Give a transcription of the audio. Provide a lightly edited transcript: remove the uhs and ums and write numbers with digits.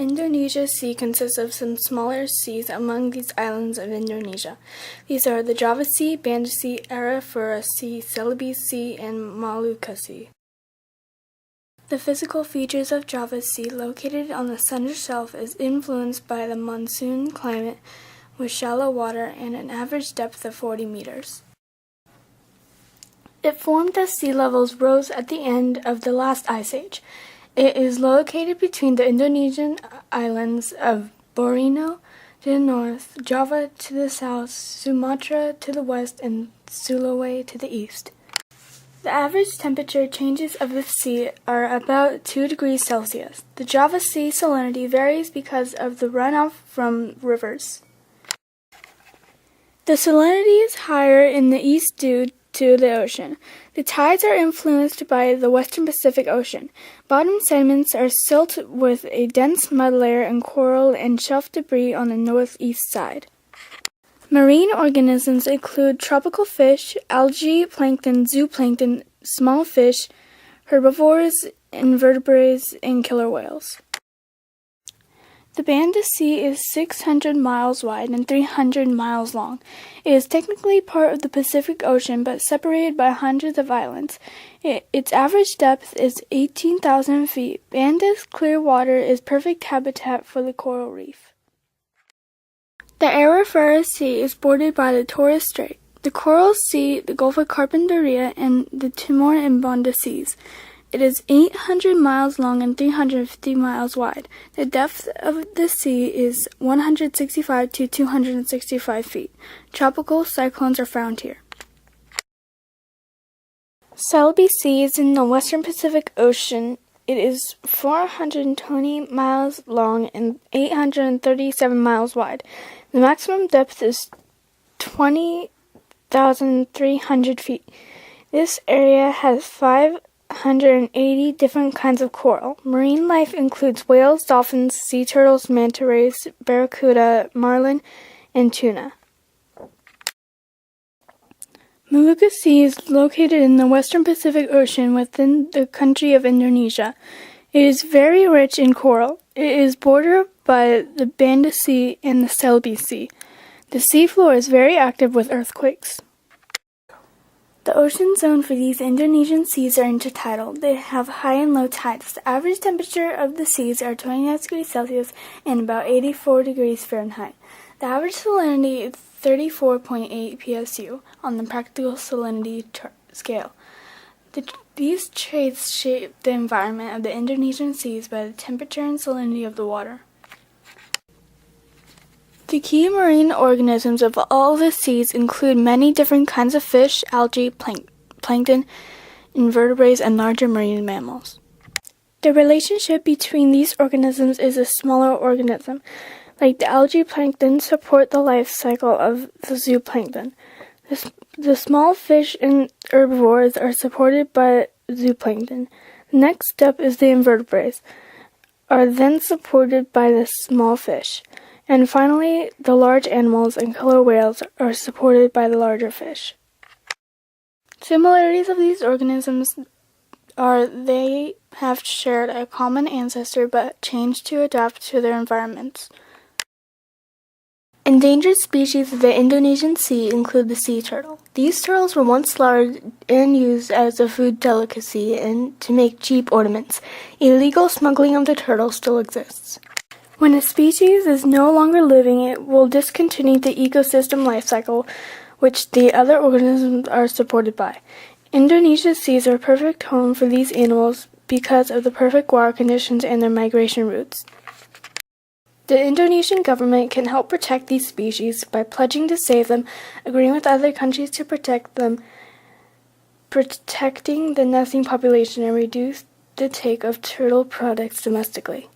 Indonesia Sea consists of some smaller seas among these islands of Indonesia. These are the Java Sea, Banda Sea, Arafura Sea, Celebes Sea, and Molucca Sea. The physical features of Java Sea, located on the southern shelf, is influenced by the monsoon climate with shallow water and an average depth of 40 meters. It formed as sea levels rose at the end of the last ice age. It is located between the Indonesian islands of Borneo to the north, Java to the south, Sumatra to the west, and Sulawesi to the east. The average temperature changes of the sea are about 2 degrees Celsius. The Java Sea salinity varies because of the runoff from rivers. The salinity is higher in the east due to the ocean. The tides are influenced by the western Pacific Ocean. Bottom sediments are silt with a dense mud layer and coral and shelf debris on the northeast side. Marine organisms include tropical fish, algae, plankton, zooplankton, small fish, herbivores, invertebrates, and killer whales. The Banda Sea is 600 miles wide and 300 miles long. It is technically part of the Pacific Ocean but separated by hundreds of islands. Its average depth is 18,000 feet. Banda's clear water is perfect habitat for the coral reef. The Arafura Sea is bordered by the Torres Strait, the Coral Sea, the Gulf of Carpentaria, and the Timor and Banda Seas. It is 800 miles long and 350 miles wide. The depth of the sea is 165 to 265 feet. Tropical cyclones are found here. Celebes Sea is in the western Pacific Ocean. It is 420 miles long and 837 miles wide. The maximum depth is 20,300 feet. This area has 580 different kinds of coral. Marine life includes whales, dolphins, sea turtles, manta rays, barracuda, marlin, and tuna. Molucca Sea is located in the western Pacific Ocean within the country of Indonesia. It is very rich in coral. It is bordered by the Banda Sea and the Celebes Sea. The seafloor is very active with earthquakes. The ocean zone for these Indonesian seas are intertidal. They have high and low tides. The average temperature of the seas are 29 degrees Celsius and about 84 degrees Fahrenheit. The average salinity is 34.8 psu on the practical salinity scale. These traits shape the environment of the Indonesian seas by the temperature and salinity of the water. The key marine organisms of all the seas include many different kinds of fish, algae, plankton, invertebrates, and larger marine mammals. The relationship between these organisms is a smaller organism. Like the algae, plankton support the life cycle of the zooplankton. The small fish and herbivores are supported by zooplankton. The next step is the invertebrates, are then supported by the small fish. And finally, the large animals and killer whales are supported by the larger fish. Similarities of these organisms are they have shared a common ancestor but changed to adapt to their environments. Endangered species of the Indonesian Sea include the sea turtle. These turtles were once slaughtered and used as a food delicacy and to make cheap ornaments. Illegal smuggling of the turtle still exists. When a species is no longer living, it will discontinue the ecosystem life cycle, which the other organisms are supported by. Indonesia's seas are a perfect home for these animals because of the perfect water conditions and their migration routes. The Indonesian government can help protect these species by pledging to save them, agreeing with other countries to protect them, protecting the nesting population, and reduce the take of turtle products domestically.